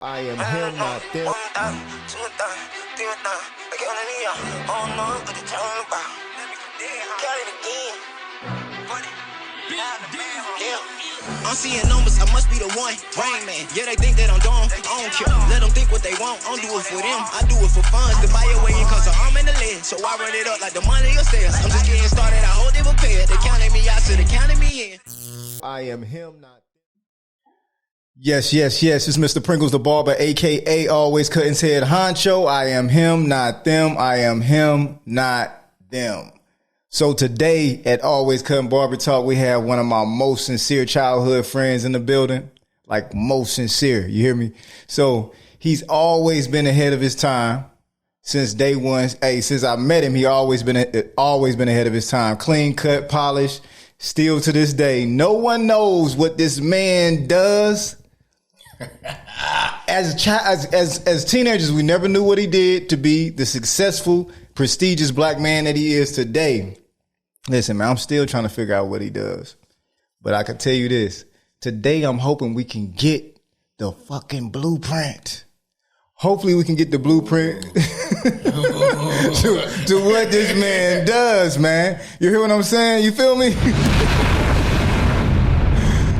I am him, not them. I'm seeing numbers, I must be the one. Rain Man, yeah, they think that I'm dumb. I don't care, let them think what they want. I don't do it for them, I do it for funds. To buy your way in, cause I'm in the lid. So I run it up like the money upstairs. I'm just getting started, I hope they prepared. They counted me out, so they counted me in. I am him, not them. Yes. It's Mr. Pringles the Barber, a.k.a. Alwayzkuttn's head honcho. I am him, not them. I am him, not them. So today at Alwayzkuttn BarberTalk, we have one of my most sincere childhood friends in the building. Like, most sincere, you hear me? So he's always been ahead of his time since day one. Hey, since I met him, he always been ahead of his time. Clean cut, polished, still to this day. No one knows what this man does. As teenagers, we never knew what he did to be the successful, prestigious black man that he is today. Listen, man, I'm still trying to figure out what he does. But I can tell you this. Today, I'm hoping we can get the fucking blueprint. Hopefully, we can get the blueprint to what this man does, man. You hear what I'm saying? You feel me?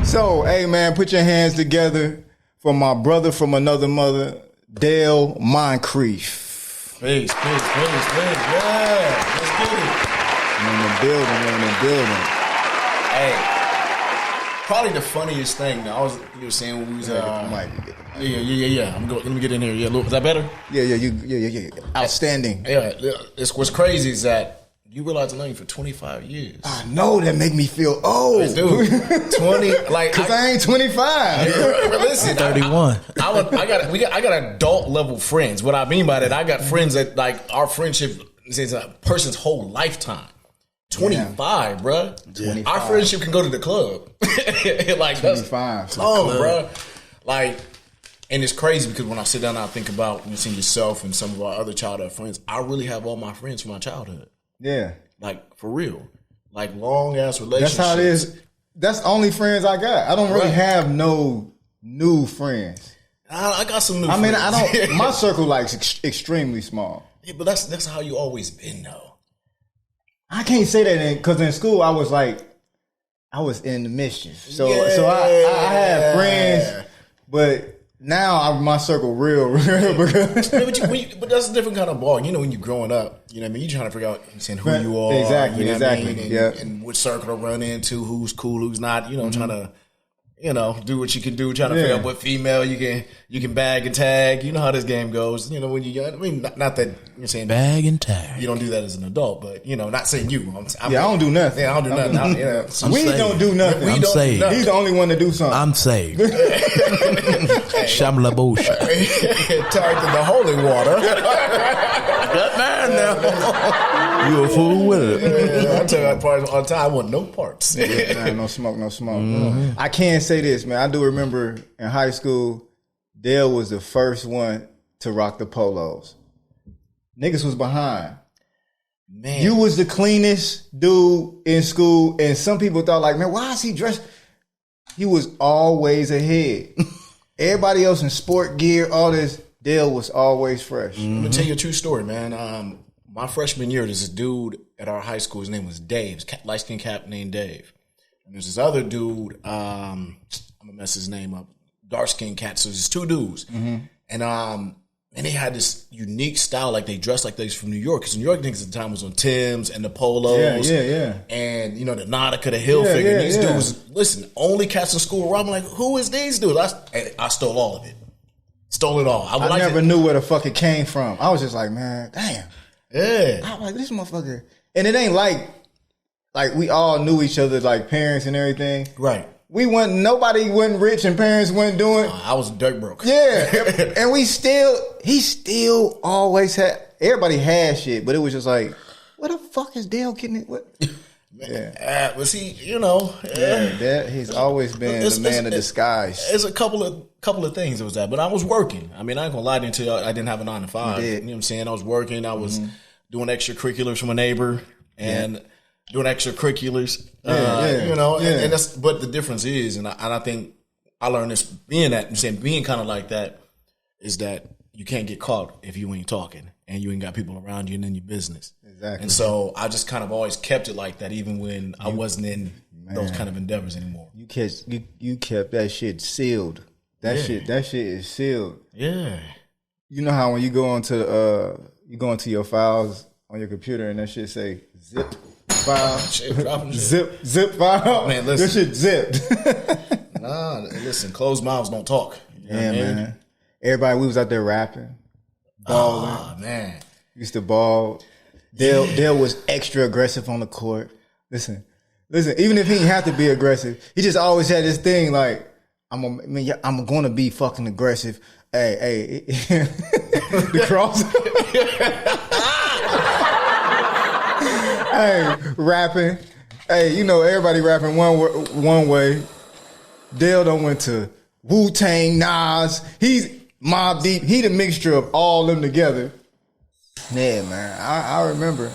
So, hey, man, put your hands together for my brother from another mother, Dale Moncrief. Peace. Yeah, let's get it. We're in the building. Hey, probably the funniest thing. You were saying when we was yeah. Let me get in here. Yeah, look, is that better? Yeah. Outstanding. Yeah, it's what's crazy is that you realize I know you for 25 years. I know that make me feel old, dude. 20, like, cause I ain't 25. Listen, 31. I got adult level friends. What I mean by that, I got friends that like our friendship is a person's whole lifetime. 25, bruh. 25. Our friendship can go to the club. Like 25. Bruh. Like, and it's crazy because when I sit down and I think about seeing yourself and some of our other childhood friends, I really have all my friends from my childhood. Yeah. Like, for real. Like, long-ass relationships. That's how it is. That's the only friends I got. I don't really have no new friends. I got some new friends. I mean, I don't. My circle, like, extremely small. Yeah, but that's how you always been, though. I can't say that because in school, I was in the mischief. So I had friends, but now my circle real. Because but that's a different kind of ball. You know, when you're growing up, you know what I mean? You're trying to figure out who you are. Exactly, you know exactly. What I mean? And which circle to run into, who's cool, who's not, trying to, do what you can do, trying to figure out what female you can bag and tag. You know how this game goes. When you're young. I mean, not that you're saying bag and tag. You don't do that as an adult, but not saying you. I don't do nothing. Yeah, I don't do nothing. We don't do nothing. I'm saved. He's the only one to do something. I'm saved. Shamla Bosha. Tagged in the holy water. That man now. You a fool with it. I tell you that part all the time. I want no parts. No smoke. Mm-hmm. I can't say this, man. I do remember in high school, Dale was the first one to rock the polos. Niggas was behind. Man. You was the cleanest dude in school, and some people thought like, man, why is he dressed? He was always ahead. Everybody else in sport gear, all this, Dale was always fresh. Mm-hmm. Let me tell you a true story, man. My freshman year, there's this dude at our high school. His name was Dave. Light-skinned cap named Dave. And there's this other dude, I'm going to mess his name up, dark-skinned cat. So there's two dudes. Mm-hmm. And they had this unique style, like they dressed like they was from New York. Because New York niggas at the time was on Timbs and the polos. Yeah. And, the Nautica, the Hilfiger. And these dudes, listen, only cats in school were I'm like, who is these dudes? I stole all of it. Stole it all. I never knew where the fuck it came from. I was just like, man, damn. Yeah. I'm like, this motherfucker. And it ain't like we all knew each other, like parents and everything. Right. Nobody wasn't rich and parents wasn't doing. I was dirt broke. Yeah. And he still always had, everybody had shit, but it was just like, what the fuck is Dale getting it? What? Yeah. But see, he's always been the man of disguise. There's a couple of things that was that, but I was working. I mean, I ain't gonna lie to you until I didn't have a 9 to 5. You know what I'm saying? I was working. I was doing extracurriculars from a neighbor and doing extracurriculars. And that's. But the difference is, and I think I learned this being kind of like that. is that you can't get caught if you ain't talking and you ain't got people around you and in your business. Exactly. And so I just kind of always kept it like that, even when I wasn't in those kind of endeavors anymore. You kept that shit sealed. That shit is sealed. Yeah. You know how when you go into your files on your computer and that shit say zip file, zip file. Man, listen, this shit zipped. Nah, listen, closed mouths don't talk. You know what I mean? Man. Everybody, we was out there rapping, balling. Oh man, used to ball. Dale was extra aggressive on the court. Listen. Even if he didn't have to be aggressive, he just always had this thing like, I'm going to be fucking aggressive. Hey, the cross. Hey, rapping. Hey, you know everybody rapping one way. Dale done went to Wu-Tang, Nas. He's Mobb Deep. He the mixture of all them together. Yeah, man. I remember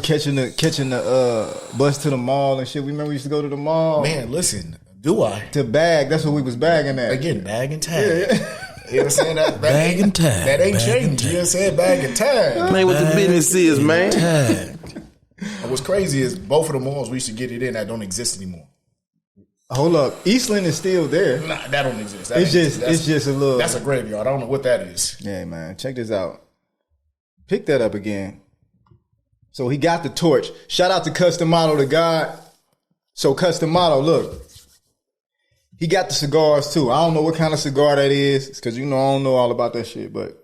catching the bus to the mall and shit. We remember we used to go to the mall. Man, listen, do I? To bag. That's what we was bagging at. Again, bag and tag. Yeah. You know what I'm saying? Bag and tag. That ain't changed. You know what I'm saying? Bag and tag. Man, what the business is, man. Tag. And what's crazy is both of the malls we used to get it in that don't exist anymore. Hold up, Eastland is still there. Nah, that don't exist. It's just a little. That's a graveyard. I don't know what that is. Yeah, man. Check this out. Pick that up again. So he got the torch. Shout out to Custom Model, the God. So Custom Model, look. He got the cigars too. I don't know what kind of cigar that is, because I don't know all about that shit, but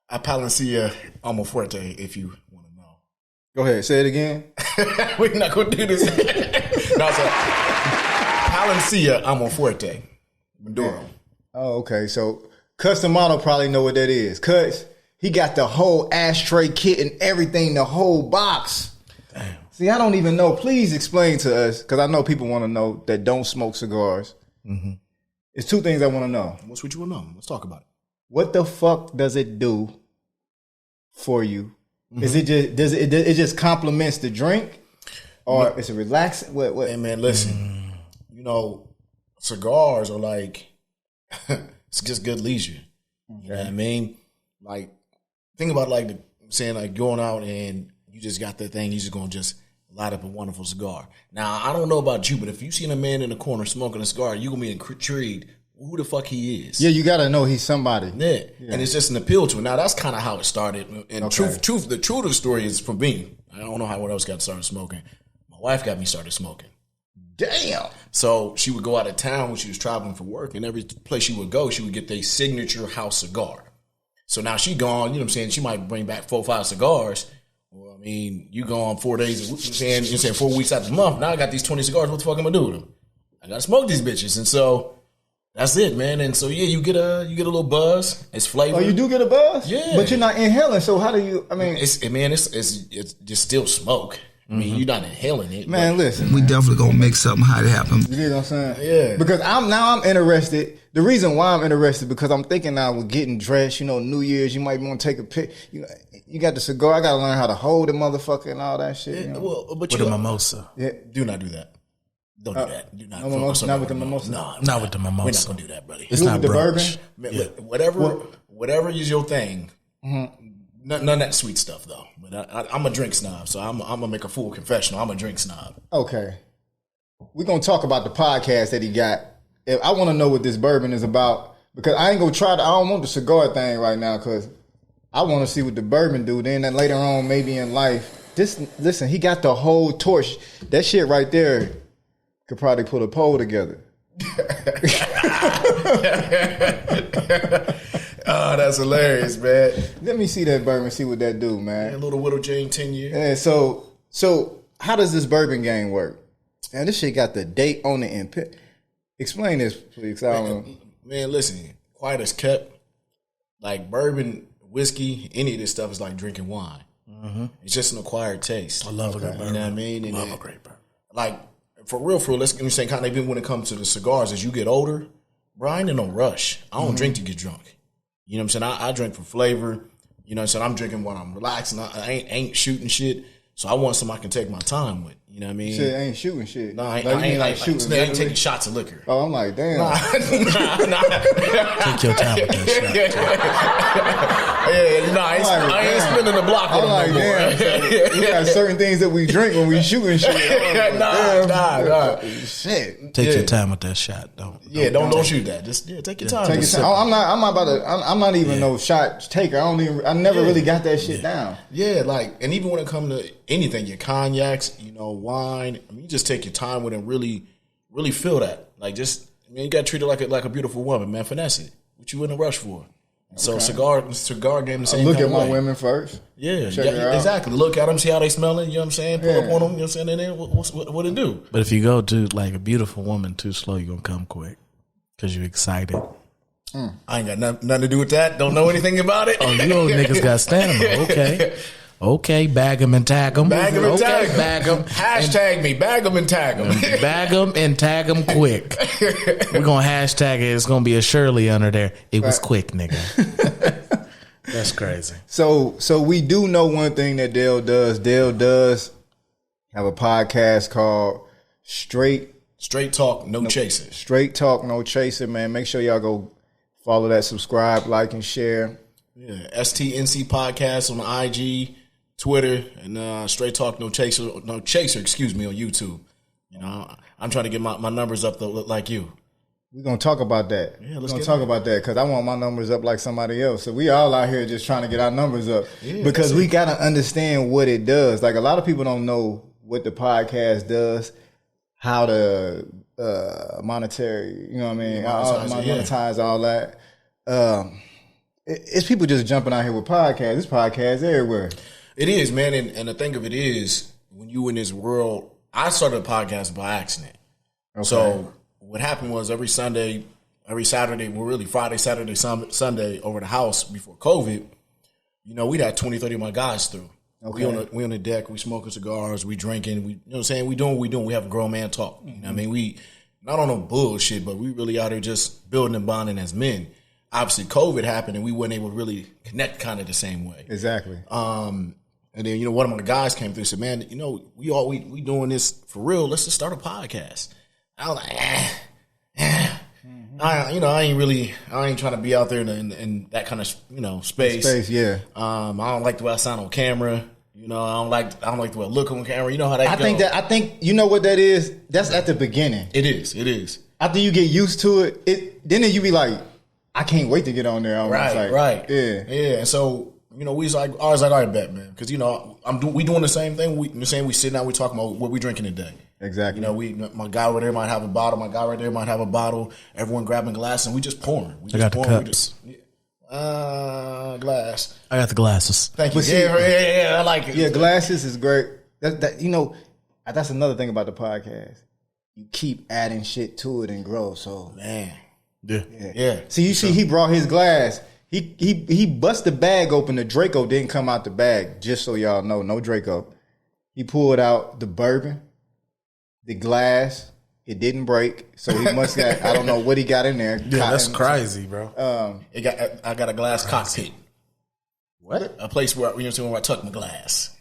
a Palencia Almo Fuerte, if you want to know. Go ahead, say it again. We're not gonna do this. No, it's Palencia Almo Fuerte. Maduro. Oh, okay. So Custom Model probably know what that is. Cuz he got the whole ashtray kit and everything, the whole box. Damn. See, I don't even know. Please explain to us, because I know people want to know that don't smoke cigars. Mm-hmm. It's two things I want to know. What's what you want to know? Let's talk about it. What the fuck does it do for you? Mm-hmm. Is it just complements the drink, or it's a relaxing? What? Hey man, listen. Cigars are like it's just good leisure. Okay. You know what I mean? Like, think about saying going out and you just got that thing. You just gonna just light up a wonderful cigar. Now, I don't know about you, but if you seen a man in the corner smoking a cigar, you gonna be intrigued who the fuck he is. Yeah, you gotta know he's somebody. Yeah. And it's just an appeal to it. Now, that's kind of how it started. And the truth of the story is from me. I don't know how what else got started smoking. My wife got me started smoking. Damn. So she would go out of town when she was traveling for work, and every place she would go, she would get their signature house cigar. So now she gone, you know what I'm saying? She might bring back 4 or 5 cigars. Well, I mean, you gone 4 days, you know what I'm saying 4 weeks out of the month. Now I got these 20 cigars. What the fuck am I gonna do with them? I gotta smoke these bitches. And so that's it, man. And so you get a little buzz. It's flavor. Oh, you do get a buzz? Yeah. But you're not inhaling, so how do you it's just still smoke. I mean, you're not inhaling it. Man, listen. We definitely gonna make something how to happen. You know what I'm saying? Yeah. Because I'm interested. The reason why I'm interested, because I'm thinking now with getting dressed, New Year's, you might want to take a pic. You got the cigar. I got to learn how to hold the motherfucker and all that shit. Yeah, well, but with a mimosa. Yeah. Do not do that. Don't do that. Do not. No mimosa, not with the mimosa. No, not with the mimosa. We're not gonna do that, buddy. It's not the bourbon. Whatever is your thing. Mm-hmm. None of that sweet stuff though. But I'm a drink snob, so I'm gonna make a full confessional. I'm a drink snob. Okay, we're gonna talk about the podcast that he got. I want to know what this bourbon is about, because I ain't gonna try to. I don't want the cigar thing right now, because I want to see what the bourbon do. Then later on, maybe in life. Listen, he got the whole torch. That shit right there could probably put a poll together. Oh, that's hilarious, man. Let me see that bourbon, see what that do, man. Yeah, a little Widow Jane 10 year. Yeah, so how does this bourbon game work? And this shit got the date on it and explain this, please. Man, listen, quiet as kept. Like bourbon, whiskey, any of this stuff is like drinking wine. Mm-hmm. It's just an acquired taste. I love a good bourbon. You know what I mean? And love a great bourbon. Like, for real, let's say kind of even when it comes to the cigars, as you get older, bro, I ain't in no rush. I don't drink to get drunk. You know what I'm saying? I drink for flavor. You know what I'm saying? I'm drinking when I'm relaxing. I ain't shooting shit. So I want something I can take my time with. You know what I mean? Shit ain't shooting shit. No, I ain't shooting. I ain't taking shots of liquor. Oh, I'm like, damn. Nah. Take your time with that shit. I ain't spinning the block with I'm like, no more. damn. We got certain things that we drink when we shooting shit. Nah. Shit. Take your time with that shot. Don't shoot that. Just take your time. Take your time. I'm not even no shot taker. I never really got that shit down. Yeah, like, and even when it comes to anything, your cognacs, wine, I mean, you just take your time with it and really, really feel that. Like, you got to treat it like a beautiful woman, man. Finesse it. What you in a rush for? Okay. So cigar game the same. Look kind at of my way. women first. Yeah, exactly. Look at them, see how they smelling. You know what I'm saying? Pull up on them. You know what I'm saying? And then what it do? But if you go to like a beautiful woman too slow, you're gonna come quick because you're excited. I ain't got nothing to do with that. Don't know anything about it. Oh, you old niggas got stamina. Okay, bag 'em and tag 'em. Bag 'em and tag 'em. Bag 'em. Hashtag me. Bag 'em and tag 'em. Bag 'em and tag 'em quick. We're going to hashtag it. It's going to be a Shirley under there. It was quick, nigga. That's crazy. So we do know one thing that Dale does. Dale does have a podcast called Str8 Talk No Chaser. Str8 Talk No Chaser, man. Make sure y'all go follow that, subscribe, like, and share. Yeah, STNC Podcast on IG, Twitter, and Str8 Talk No Chaser, on YouTube. I'm trying to get my numbers up though, like you. We're going to talk about that. Yeah, we're going to talk about that because I want my numbers up like somebody else. So we all out here just trying to get our numbers up because we got to understand what it does. Like, a lot of people don't know what the podcast does, how to monetary, you know what I mean? Monetize all that. It's people just jumping out here with podcasts. This podcast everywhere. It is, man. And the thing of it is, when you in this world, I started a podcast by accident. Okay. So what happened was every Saturday, well, really Friday, Saturday, Sunday over the house before COVID, we'd have 20, 30 of my guys through. Okay. We on the deck, we smoking cigars, we drinking, we, what I'm saying? We doing what we doing. We have a grown man talk. You know what I mean? We not on no bullshit, but we really out here just building and bonding as men. Obviously, COVID happened, and we weren't able to really connect kind of the same way. Exactly. And then, one of my guys came through and said, man, we doing this for real. Let's just start a podcast. I was like, I ain't trying to be out there in that kind of, space. Yeah. I don't like the way I sound on camera. I don't like the way I look on camera. You know how that goes. I think you know what that is? That's at the beginning. It is. After you get used to it, then you be like, I can't wait to get on there. Right. Yeah. And so, we was like, I was like, all right, bet, man. Because, we doing the same thing. We sitting down, we talking about what we drinking today. Exactly. My guy over there might have a bottle. My guy right there might have a bottle. Everyone grabbing glass, and we just pouring. I got the cups. Glass. I got the glasses. Thank you. Yeah, I like it. Yeah, glasses is great. That's another thing about the podcast. You keep adding shit to it and grow. So, man. Yeah. See, he brought his glass. He bust the bag open. The Draco didn't come out the bag, just so y'all know. No Draco. He pulled out the bourbon, the glass. It didn't break, so he must got, I don't know what he got in there. Yeah, that's crazy, bro. I got a glass cockpit. What? A place where I tuck my glass.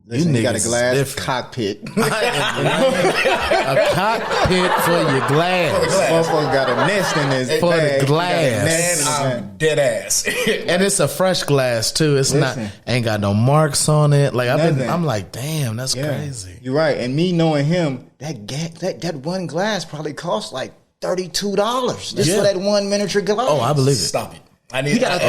Listen, you got a glass cockpit. A cockpit for your glass. Motherfucker got a nest in his for bag. the glass. I'm dead ass. And it's a fresh glass too. It's not ain't got no marks on it. Like I'm like, damn, that's crazy. You're right. And me knowing him, that one glass probably cost like $32 just for that one miniature glass. Oh, I believe it. Stop it. He got a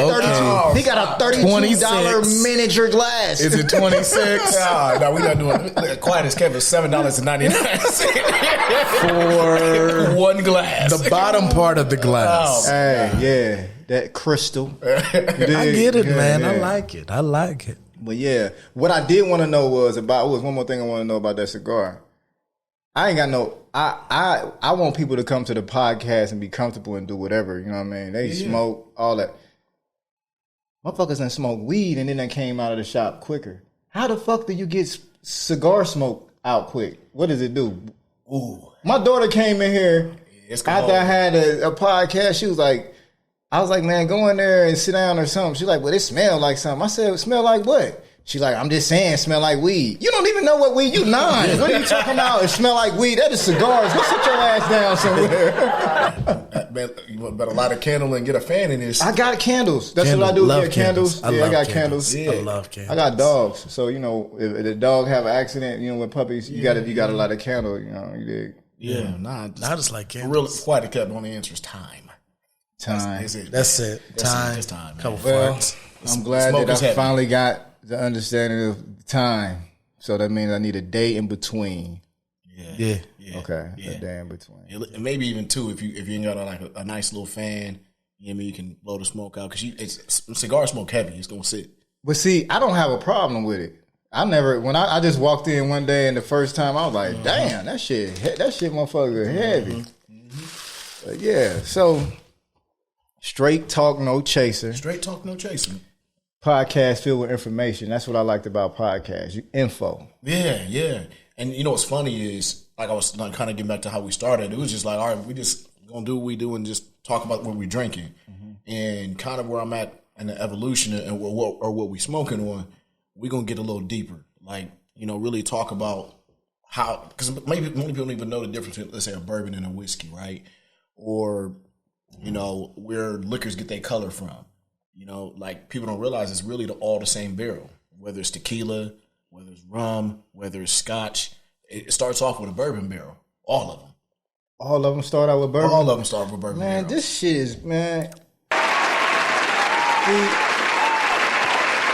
$32 miniature glass. Is it 26? No, we not doing quiet as kept. $7.99 for one glass. The bottom part of the glass. Oh, hey, that crystal. I get it, man. Yeah. I like it. But yeah, what I did want to know was one more thing I want to know about that cigar. I ain't got no. I want people to come to the podcast and be comfortable and do whatever. You know what I mean? They smoke all that. Motherfuckers done smoke weed and then they came out of the shop quicker. How the fuck do you get cigar smoke out quick? What does it do? Ooh, my daughter came in here after I had a podcast. She was like, I was like, man, go in there and sit down or something. She's like, well, it smelled like something. I said, it smell like what? She like, I'm just saying, smell like weed. You don't even know what weed. You 9. What are you talking about? It smell like weed. That is cigars. Go sit your ass down somewhere. You better light a candle and get a fan in this. I got candles. That's what I do. Love Yeah, candles. I got candles. Yeah. I love candles. I got dogs. So, you know, if the dog have an accident, you know, with puppies, you got to light a candle, you know, you dig. Yeah, I just like real candles. quiet cat only answer is time. Time. That's it. Time. Just time. Couple Well, farts. I'm glad Smoke that is I heavy. finally got the understanding of time. So that means I need a day in between. Yeah. Okay, Yeah. a day in between. And maybe even 2 if you ain't got a nice little fan. You know what I mean? You can blow the smoke out because cigar smoke heavy. It's gonna sit. But see, I don't have a problem with it. I just walked in one day and the first time I was like, damn, that shit motherfucker heavy. But yeah, so Str8 Talk No Chaser. Str8 Talk No Chaser. Podcast filled with information. That's what I liked about podcasts. Info. Yeah. And you know what's funny is, like I was kind of getting back to how we started. It was just like, all right, we just gonna do what we do and just talk about what we're drinking, and kind of where I'm at in the evolution and what we smoking on. We're gonna get a little deeper, like, you know, really talk about how, because maybe many people don't even know the difference between, let's say, a bourbon and a whiskey, right? Or, you know, where liquors get their color from. You know, like, people don't realize it's really all the same barrel, whether it's tequila, whether it's rum, whether it's scotch. It starts off with a bourbon barrel. All of them. All of them start out with bourbon? All of them start with bourbon Man, barrel. this shit is, man.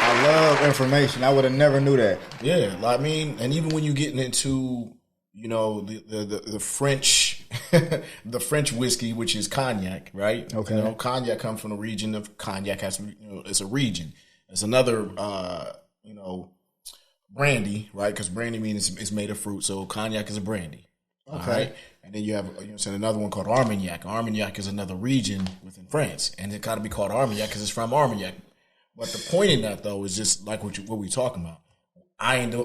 I love information. I would have never knew that. Yeah, I mean, and even when you're getting into, you know, the French, the French whiskey, which is cognac, right? Okay. You know, cognac comes from the region of cognac. Has, you know, it's a region. It's another, you know, brandy, right? Because brandy means it's made of fruit. So cognac is a brandy. Okay. All right. And then you have, you know, another one called Armagnac. Armagnac is another region within France, and it got to be called Armagnac because it's from Armagnac. But the point in that, though, is just like what we talking about.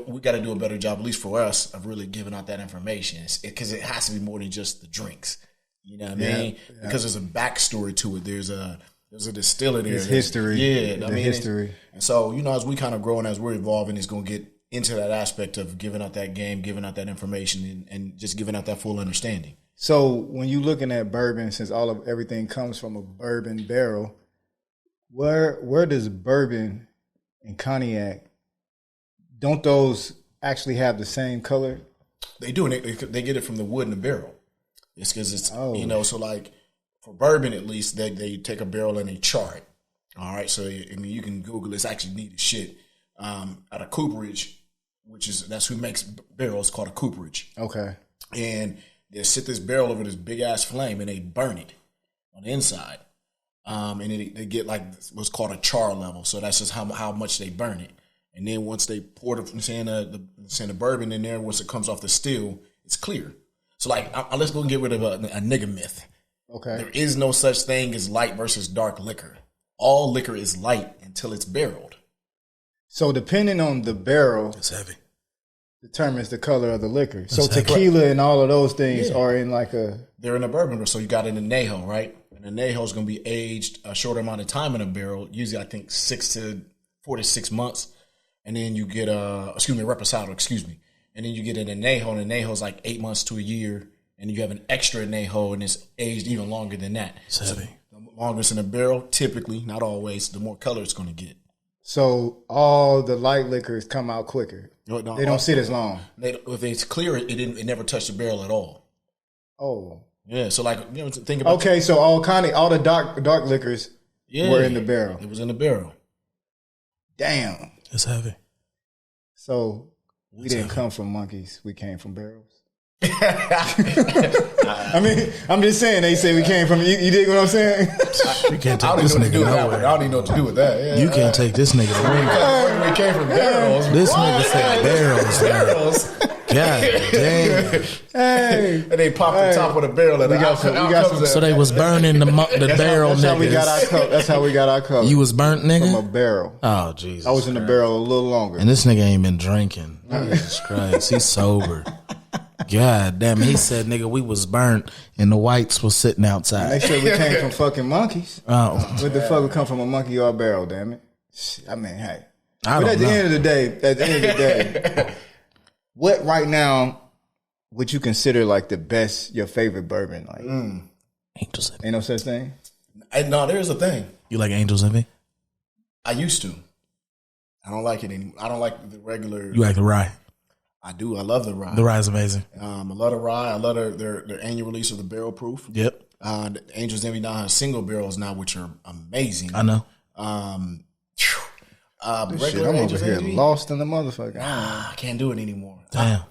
We got to do a better job, at least for us, of really giving out that information, because it has to be more than just the drinks. You know what I mean? Yeah. Because there's a backstory to it. There's a distiller there. There's history. Yeah, I mean, history. And so, you know, as we kind of grow and as we're evolving, it's going to get into that aspect of giving out that game, giving out that information, and just giving out that full understanding. So when you're looking at bourbon, since everything comes from a bourbon barrel, where does bourbon and cognac, don't those actually have the same color? They do, and they get it from the wood in the barrel. It's because it's, you know, so like for bourbon at least, they take a barrel and they char it. All right, so I mean, you can Google it's actually neat as shit. Out of cooperage, that's who makes barrels, called a cooperage. Okay. And they sit this barrel over this big ass flame and they burn it on the inside. And they get like what's called a char level. So that's just how much they burn it. And then once they pour the bourbon in there, once it comes off the still, it's clear. So like, let's go and get rid of a nigga myth. Okay. There is no such thing as light versus dark liquor. All liquor is light until it's barreled. So depending on the barrel, It's heavy. determines the color of the liquor. So tequila and all of those things are in like they're in a bourbon. So you got an añejo, right? An añejo is going to be aged a short amount of time in a barrel, usually I think 4 to 6 months. And then you get reposado, and then you get an añejo, and an añejo is like 8 months to a year. And you have an extra añejo, and it's aged even longer than that. It's heavy. So the longer it's in a barrel, typically, not always, the more color it's going to get. So all the light liquors come out quicker. No, they don't sit as long. If it's clear, it never touched the barrel at all. Oh. Yeah, so like, you know, think about okay, so all the dark liquors were in the barrel. It was in the barrel. Damn. It's heavy. So we didn't come from monkeys. We came from barrels. I mean, I'm just saying. They say we came from. You dig what I'm saying? You can't take this nigga nowhere. I don't even know what to do with that. Yeah, you can't take this nigga nowhere. We came from barrels. This nigga said barrels. God damn. Hey, and they popped the top of the barrel. And so they was burning the barrel. That's how we got our cup. That's how we got our cup. You was burnt, nigga? From a barrel. Oh, Jesus. I was in the barrel a little longer. And this nigga ain't been drinking. Jesus Christ. He's sober. God damn, he said, nigga, we was burnt and the whites was sitting outside. They said we came from fucking monkeys. Oh. What the fuck would come from a monkey or a barrel, damn it? I mean, hey. I But don't at the know. end of the day, what right now would you consider like the best, your favorite bourbon? Like, Angels Envy. ain't no such thing. No, there's a thing. You like Angels Envy? I used to. I don't like it anymore. I don't like the regular. You like the rye? I do. I love the rye. The rye is amazing. I love the rye. I love their annual release of the barrel proof. Yep. The Angels Envy now has single barrels now, which are amazing. I know. Shit, I'm over here lost in the motherfucker. I can't do it anymore. Damn.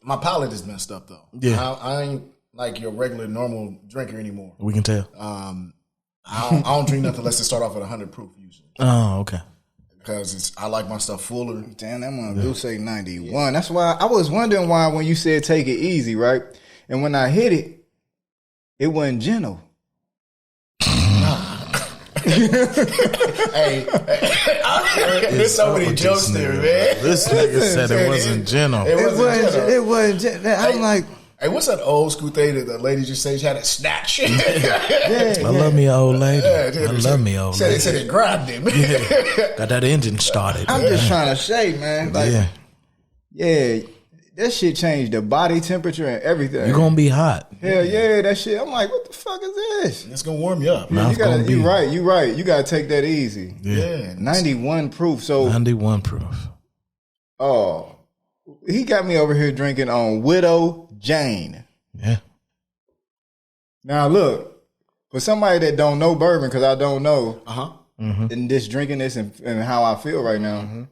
My palate is messed up though. Yeah. I ain't like your regular normal drinker anymore. We can tell. I don't drink nothing unless it start off at 100 proof usually Oh, okay. because I like my stuff fuller. Damn, that one do say 91. That's why I was wondering why when you said take it easy, right? And when I hit it, it wasn't gentle. Hey, there's so many jokes there, man. This nigga said it wasn't gentle. It wasn't gentle. I'm like, Hey, what's that old school thing that the ladies just say she had a snatch? I love me, old lady. I love me, old They lady. said it grabbed him. Got that engine started. I'm just trying to say, man. Like, yeah, that shit changed the body temperature and everything. You're gonna be hot. Hell yeah, that shit. I'm like, what the fuck is this? It's gonna warm you up. Mouth gonna be You right. You gotta take that easy. Yeah. 91 proof. So 91 proof. oh, he got me over here drinking on Widow Jane. Yeah. Now look, for somebody that don't know bourbon, because I don't know, Uh-huh. and this drinking this and how I feel right now,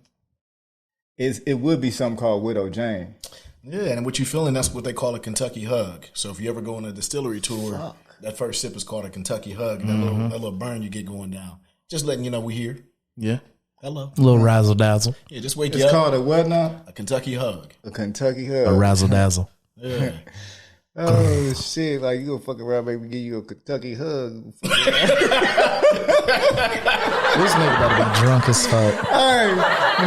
it would be something called Widow Jane. Yeah, and what you feeling, that's what they call a Kentucky hug. So if you ever go on a distillery tour, that first sip is called a Kentucky hug. That little burn you get going down. Just letting you know we here. Yeah. Hello. A little razzle dazzle. Yeah, just wake It's you up. called a what now? A Kentucky hug. A Kentucky A hug. razzle dazzle. Yeah. Oh shit! Like you gonna fuck around, baby, give you a Kentucky hug. This nigga about to be drunk as fuck. Hey,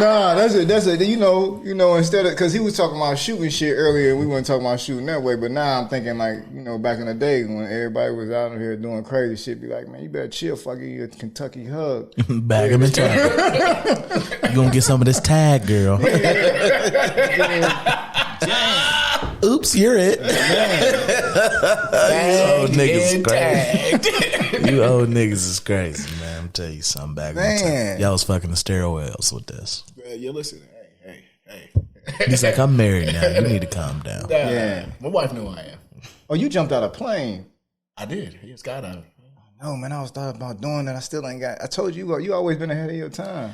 nah, that's it. You know, instead of because he was talking about shooting shit earlier, we weren't talking about shooting that way. But now I'm thinking like, back in the day when everybody was out here doing crazy shit, be like, man, you better chill, fuck, give you a Kentucky hug. Bag him in tag. You gonna get some of this tag, girl. Oops, you're it. You old niggas is crazy. You old niggas is crazy, man. I'm telling you something back. Man. Y'all was fucking the stairwells with this. Yeah, listen. Hey. He's like, I'm married now. You need to calm down. Yeah. My wife knew I am. Oh, you jumped out of a plane. I did. He was skydiving. No, man, I was thought about doing that. I still ain't got. I told you, you always been ahead of your time.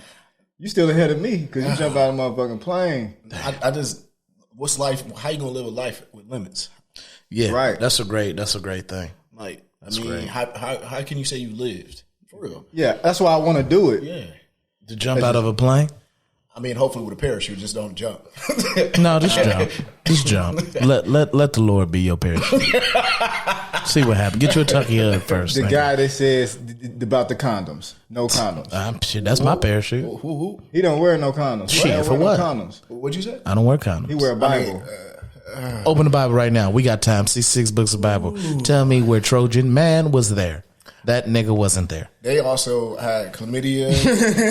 You still ahead of me because you jumped out of a motherfucking plane. I just, what's life? How you gonna live a life with limits? Yeah, Right. That's a great thing. Like, great. how can you say you lived? For real. Yeah, that's why I want to do it. Yeah. To jump out of a plane? I mean, hopefully with a parachute, just don't jump. No, just jump. Just jump. Let the Lord be your parachute. See what happens. Get you a Tucky hug first. The nigga. guy that says about the condoms, no condoms. Shit, that's my parachute. Who? He don't wear no condoms. Shit, He don't for wear no what? condoms. What'd you say? I don't wear condoms. He wear a Bible. Open the Bible right now. We got time. See 6 books of Bible. Tell me where Trojan man was there. That nigga wasn't there. They also had chlamydia.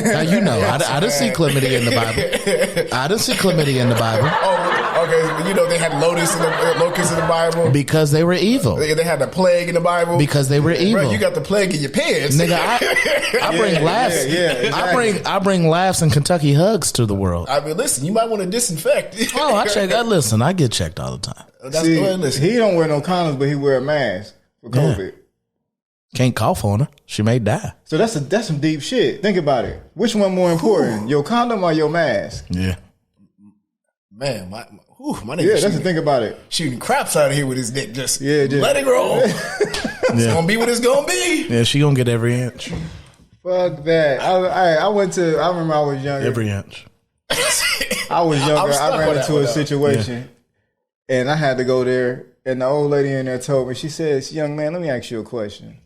Now you know. I didn't see chlamydia in the Bible. I didn't see chlamydia in the Bible Oh, okay. You know they had locusts in the Bible. because they were evil. They had the plague in the Bible Because they were evil. Bro, you got the plague in your pants, Nigga, I bring laughs. yeah, exactly. I bring laughs and Kentucky hugs to the world. I mean, listen, you might want to disinfect. Oh, I check. Listen, I get checked all the time. That's See, well, listen. he don't wear no condoms, but he wear a mask for COVID. Can't cough on her. She may die. So that's some deep shit. Think about it. Which one more important, your condom or your mask? Yeah. Man, my nigga Yeah, that's the thing about it. shooting craps out of here with his dick. Just Yeah, just- let it roll. It's gonna be what it's gonna be. Yeah, she gonna get every inch. Fuck that. I remember I was younger. Every inch. I was younger. stuck I ran on that into one, a though. situation, and I had to go there. And the old lady in there told me, she says, "Young man, let me ask you a question.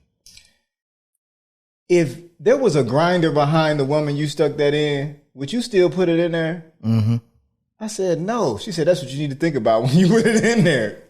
If there was a grinder behind the woman you stuck that in, would you still put it in there?" Mm-hmm. I said, "No." She said, "That's what you need to think about when you put it in there.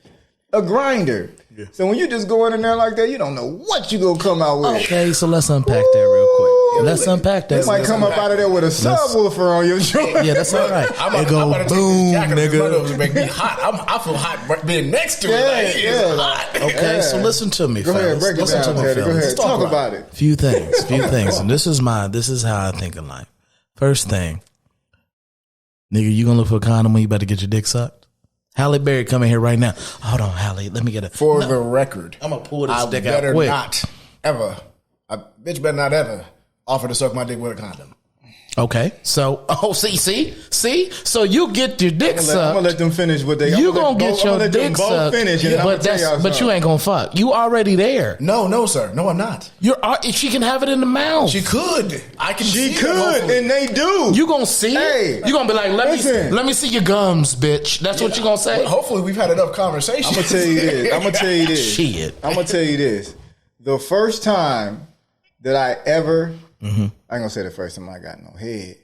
A grinder." Yeah. So when you just go in there like that, you don't know what you gonna come out with. Okay, so let's unpack that real quick. Let's unpack that. You might come up out of there with a subwoofer on your joint. Yeah, that's all right. I'm go boom, nigga. Make me hot. I feel hot being next to it. It's hot. Okay, so listen to me, Go ahead, break it listen down, to me, Teddy. Go fellas. ahead, talk about it. Few things, and this is how I think in life. First thing, nigga, you gonna look for a condom when you about to get your dick sucked? Halle Berry, come in here right now. Hold on, Halle, let me get a. For the record, I'm gonna pull this dick out better quick. not ever. Bitch better not ever offer to suck my dick with a condom. Okay, so see, so you get your dick sucked. I'm gonna let them finish what they. You gonna get your dick sucked, but you ain't gonna fuck. You already there. No, sir. No, I'm not. She can have it in the mouth. She could. I can. She see could, and they do. You gonna see it? You gonna be like, let me see your gums, bitch. That's what you gonna say. Well, hopefully, we've had enough conversation. I'm gonna tell you this. Shit. I'm gonna tell you this. The first time that I ever, I ain't gonna say the first time I got no head.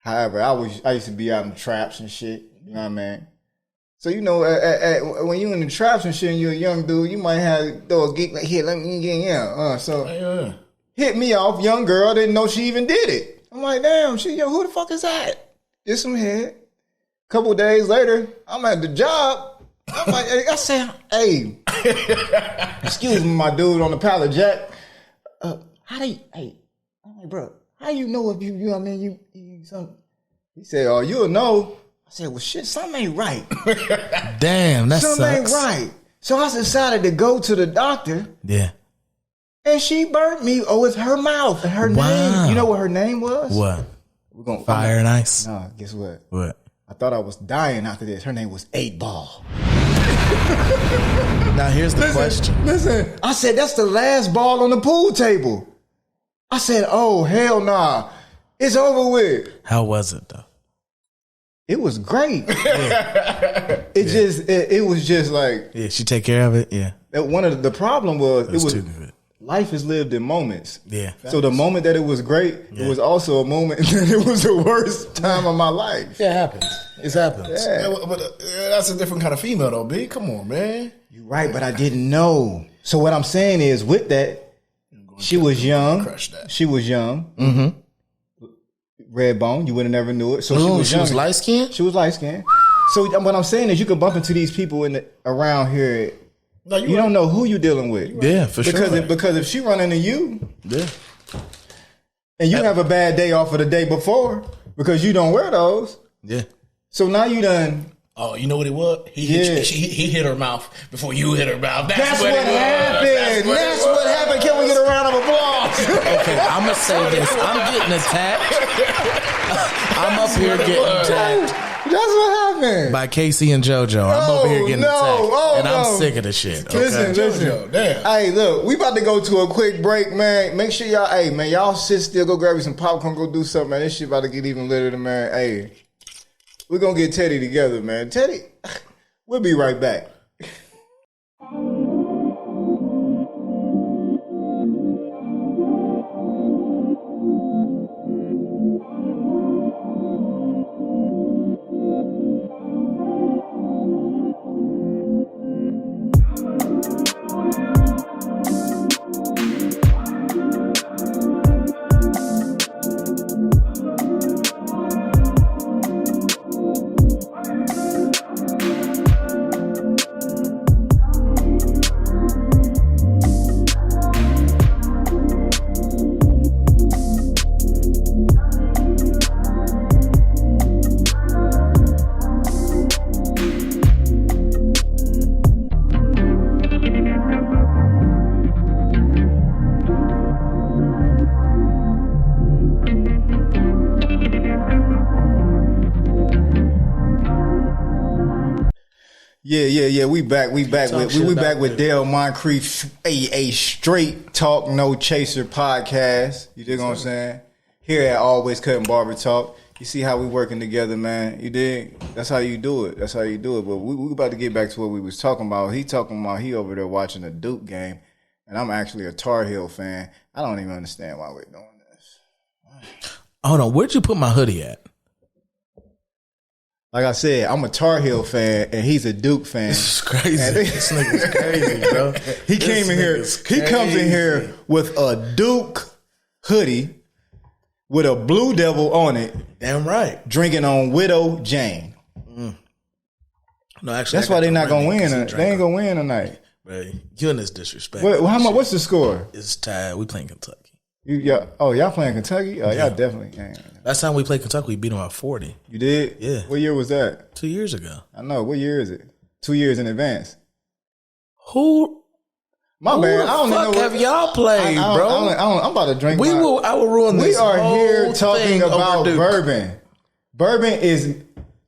However, I used to be out in traps and shit. You know what I mean? So you know, when you in the traps and shit, and you're a young dude, you might have throw a geek like, here, let me get in. So hit me off, young girl, didn't know she even did it. I'm like, damn, who the fuck is that? Get some head. Couple days later, I'm at the job. I'm like, I said, hey, excuse me, my dude on the pallet jack. I'm like, bro, how you know if you know what I mean, you something? He said, oh, you'll know. I said, well, shit, something ain't right. Damn, that something sucks. ain't right. So I decided to go to the doctor. Yeah. And she burnt me with her mouth and her name. You know what her name was? What? We're gonna Fire and Ice? No, guess what? What? I thought I was dying after this. Her name was 8 Ball. Now here's the question. Listen, I said, that's the last ball on the pool table. I said, oh, hell nah. It's over with. How was it, though? It was great. It was just like. Yeah, she take care of it? Yeah. One of the problem was, it was too good. Life is lived in moments. Yeah. So the moment that it was great, it was also a moment that it was the worst time of my life. Yeah, it happens. It happens. Yeah. But that's a different kind of female, though, B. Come on, man. You're right, but I didn't know. So what I'm saying is, with that, she was young. She was young. Mm-hmm. Red bone. You would have never knew it. So she was light skinned? She was light skinned. So what I'm saying is, you could bump into these people around here. No, you don't know who you're dealing with. Yeah, for sure. Because if she run into you, and you have a bad day off of the day before because you don't wear those. Yeah. So now you done. Oh, you know what it was? He hit her mouth before you hit her mouth. That's what happened. That's what happened. Can we get a round of applause? Okay, I'm going to say this. I'm getting attacked. I'm up here getting attacked. That's what happened. By Casey and JoJo. I'm over here getting attacked. And I'm sick of the shit. Okay? Listen. Damn. Hey, look, we about to go to a quick break, man. Make sure y'all sit still. Go grab you some popcorn. Go do something, man. This shit about to get even litter, man. Hey. We're going to get Teddy together, man. Teddy, we'll be right back. Yeah. We back with Dale Moncrief, a straight talk, no chaser podcast. You dig what I'm saying? Here at Alwayzkuttn BarberTalk. You see how we working together, man. You dig? That's how you do it. But we about to get back to what we was talking about. He over there watching the Duke game, and I'm actually a Tar Heel fan. I don't even understand why we're doing this. Hold on, where'd you put my hoodie at? Like I said, I'm a Tar Heel fan, and he's a Duke fan. This is crazy. This nigga's crazy, bro. He comes in here with a Duke hoodie with a blue devil on it, Damn right. drinking on Widow Jane. No, actually, That's why they're not gonna win. They ain't gonna win tonight. Bro, you in this disrespect. How much? What's the score? It's tied. We playing Kentucky. Y'all playing Kentucky? Oh, y'all definitely. Yeah. Last time we played Kentucky, we beat them by 40. You did? Yeah. What year was that? 2 years ago. I know. What year is it? 2 years in advance. Who? My bad. I don't fuck know. Have y'all played, bro? I'm about to drink. I will ruin this. We are whole here talking thing about over Duke. bourbon. Bourbon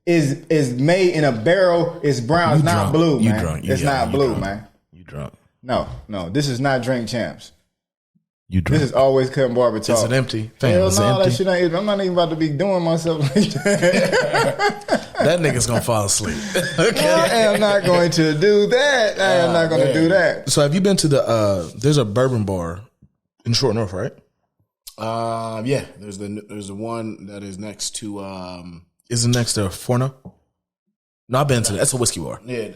is made in a barrel. It's brown. It's not blue, man. Drunk. It's not blue, man. You drunk. No. This is not Drink Champs. You drunk. This is Alwayzkuttn BarberTalk. Is it empty? Fam, Hell is it no, empty? that shit ain't. I'm not even about to be doing myself like that. That nigga's gonna fall asleep. Okay. I am not going to do that. I am not going to do that. So have you been to the there's a bourbon bar in Short North, right? Yeah. There's the one that is next to Is it next to Forno? No, I've been to that. That's a whiskey bar. Yeah.